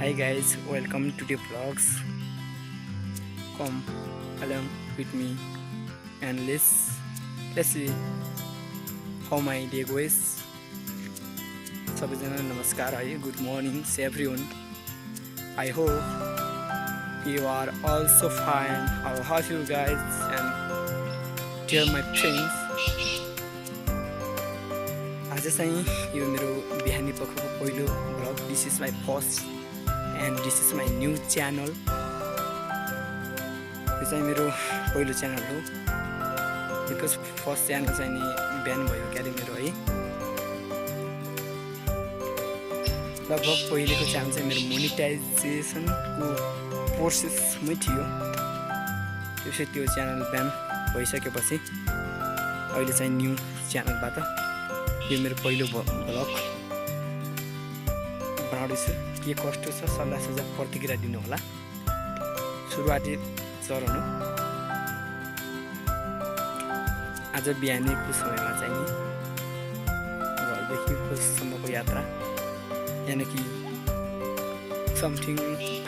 Hi guys, welcome to the vlogs. Come along with me and let's see how my day goes. सबैजना नमस्कार है, good morning everyone. I hope you are also fine. How are you guys and dear my friends? आज चाहिँ यो मेरो बिहानी पखको पहिलो vlog. This is my first and this is my new channel. यो चाहिँ मेरो पहिलो च्यानल हो बिकज फर्स्ट च्यानल चाहिँ नि ब्यान भयो क्यारे मेरो है. लगभग पहिलेको च्यानल चाहिँ मेरो मोनिटाइजेसनको प्रोसेसमै थियो. त्यो च्यानल ब्यान भइसकेपछि अहिले चाहिँ न्यू च्यानलबाट यो मेरो पहिलो भ्लग बनाउँदैछु. के कस्तो छ सल्लाह सुझाव प्रतिक्रिया दिनु होला. सुरुवाती चरण हो. आज बिहानीको समयमा चाहिँ नि घरदेखि कोससम्मको यात्रा यानि कि समथिङ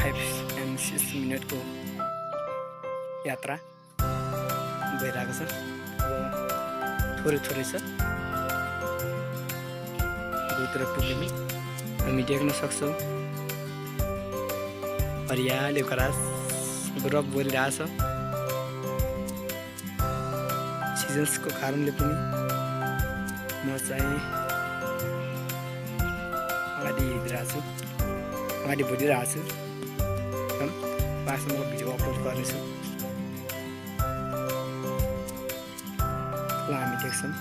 5 and 6 मिनटको यात्रा भइरहेको छ. थोरै छ भोलितिर पुग्यौँ. हामी देख्न सक्छौँ हरियाली ग्रास बरफ बोलिरहेछ. सिजन्सको कारणले पनि म चाहिँ अगाडि हिँडिरहेको छु, अगाडि बढिरहेको छु. पासमा भिडियो अपलोड गर्नेछु. हामी देख्छौँ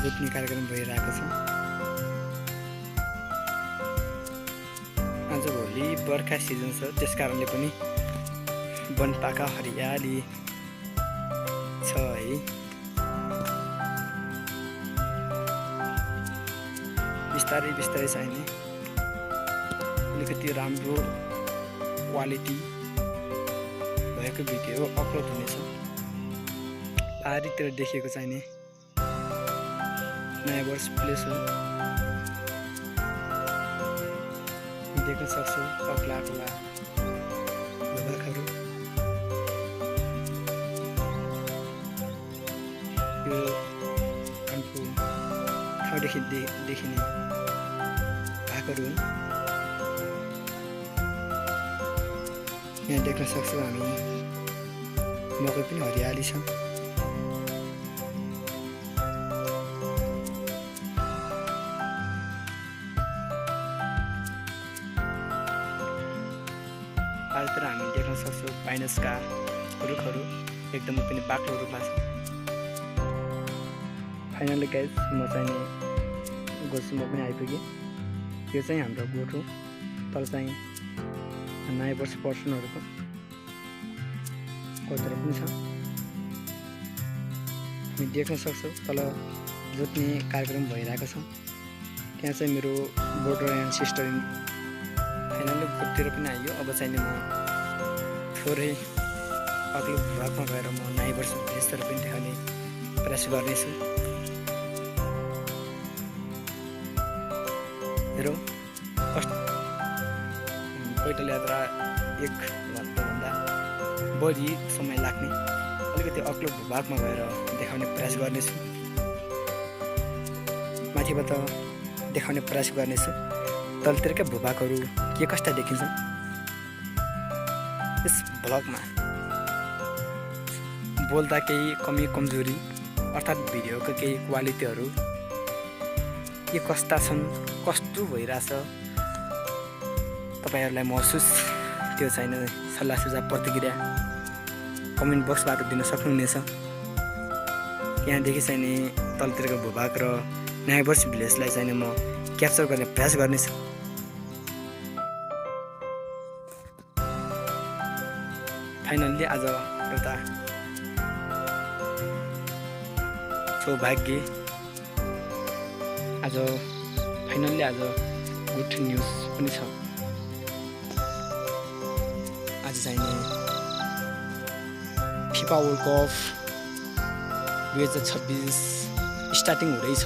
जोत्ने कार्यक्रम भइरहेको छ. आज भोलि बर्खा सिजन छ, त्यस कारणले पनि वनपाका हरियाली छ है. बिस्तारै चाहिँ नि अलिकति राम्रो क्वालिटी भएको भिडियो अपलोड हुनेछ. पारीतिर देखेको चाहिँ नि नयाँ वर्ष प्लेस हो. देख्न सक्छौँ पक्ला भूभागहरू. यो हाम्रो ठाउँदेखि देखिने भागहरू हुन्. यहाँ देख्न सक्छौँ हामी मकै पनि हरियाली छ. आजतिर हामी देख्न सक्छौँ पाइनसका रुखहरू एकदमै पनि बाक्लो रूपमा छ. फाइनली गाइज म चाहिँ नि गोठसम्म पनि आइपुगेँ. यो चाहिँ हाम्रो गोठ हो. तल चाहिँ नयाँ वर्ष पर्सनहरूको कचरा पनि छ. हामी देख्न सक्छौँ तल जोत्ने कार्यक्रम भइरहेको छ. त्यहाँ चाहिँ मेरो ब्रदर एन्ड सिस्टर फाइनली गोठतिर पनि आइयो. अब चाहिँ नि म थोरै अग्लो भागमा गएर म नयाँ वर्ष भेषहरू पनि देखाउने प्रयास गर्नेछु. हेरौँ कस्तो पैदल यात्रा 1 घन्टाभन्दा बढी समय लाग्ने अलिकति अग्लो भूभागमा गएर देखाउने प्रयास गर्नेछु. माथिबाट देखाउने प्रयास गर्नेछु. तलतिरका भूभागहरू के कस्ता देखिन्छन् यस भ्लगमा. बोल्दा केही कमी कमजोरी अर्थात् भिडियोको केही क्वालिटीहरू के कस्ता छन्, कस्तो भइरहेछ तपाईँहरूलाई महसुस त्यो छैन सल्लाह सुझाव प्रतिक्रिया कमेन्ट बक्सबाट दिन सक्नुहुनेछ. त्यहाँदेखि चाहिँ नि तलतिरको भूभाग र नयाँ वर्ष भिलेजलाई चाहिँ नि म क्याप्चर गर्ने प्रयास गर्नेछु. फाइनल्ली आज एउटा सौभाग्य आज गुड न्युज पनि छ. आज चाहिँ नि फिफा वर्ल्ड कप 2026 स्टार्टिङ हुँदैछ.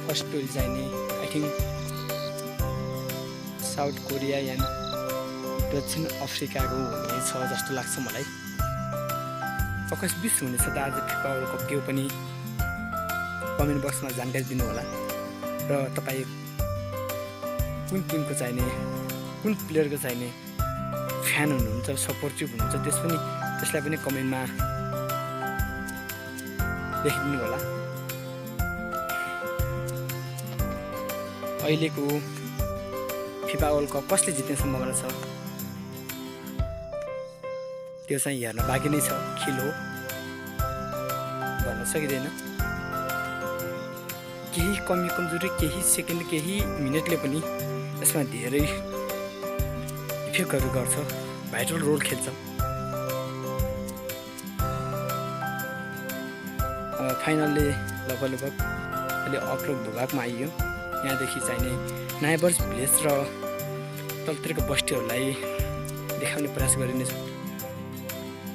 फर्स्ट टोली चाहिँ नि आई थिङ्क साउथ कोरिया या दक्षिण अफ्रिकाको हुनेछ जस्तो लाग्छ मलाई। 21-20 हुनेछ त आज फिफा वर्ल्ड कप त्यो पनि कमेन्ट बक्समा जानकारी दिनु होला। र तपाईँ कुन टिमको चाहिने कुन प्लेयरको चाहिने फ्यान हुनुहुन्छ सपोर्टिभ हुनुहुन्छ त्यसलाई पनि कमेन्टमा लेखिदिनु होला। अहिलेको फिफा वर्ल्ड कप कसले जित्ने सम्भावना छ त्यो चाहिँ हेर्न बाँकी नै छ। खेल हो भन्न सकिँदैन। केही कमी कमजोरी केही सेकेन्ड केही मिनटले पनि यसमा धेरै इफेक्टहरू गर्छ, भाइटल रोल खेल्छ। फाइनलले लगभग अहिले अपलोड भूभागमा आइयो। यहाँदेखि चाहिने नाइबर्स भिलेज र तलतिरको बस्तीहरूलाई देखाउने प्रयास गरिनेछ।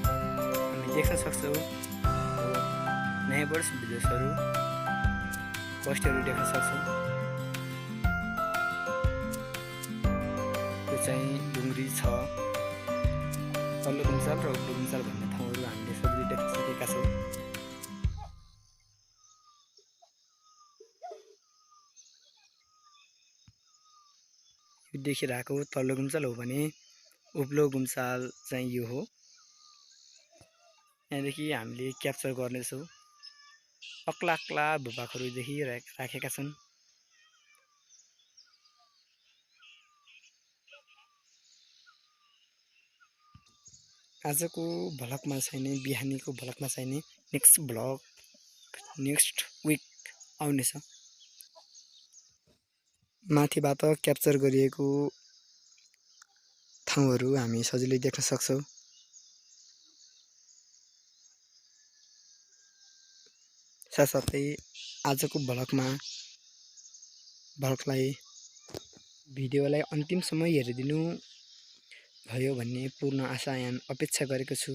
हामी देख्न सक्छौँ नाइबर्स भिलेजहरू बस्तीहरू देख्न सक्छौँ। त्यो चाहिँ डुङ्ग्री छ, तल्लो गुम्चाल र उल्लो गुम्चाल भन्ने ठाउँहरू हामीले सजिलै देख्न सकेका छौँ। यो देखिरहेको तल्लो गुम्चाल हो भने उब्लो गुम्चाल चाहिँ यो हो। यहाँदेखि हामीले क्याप्चर गर्नेछौँ। अक्ला भूभागहरू देखिराखेका छन्। आजको भ्लगमा छैन, बिहानीको भ्लगमा छैन, नेक्स्ट विक आउनेछ। माथिबाट क्याप्चर गरिएको ठाउँहरू हामी सजिलै देख्न सक्छौँ। साथसाथै आजको भ्लगलाई भिडियोलाई अन्तिमसम्म हेरिदिनु भयो भन्ने पूर्ण आशा या अपेक्षा गरेको छु।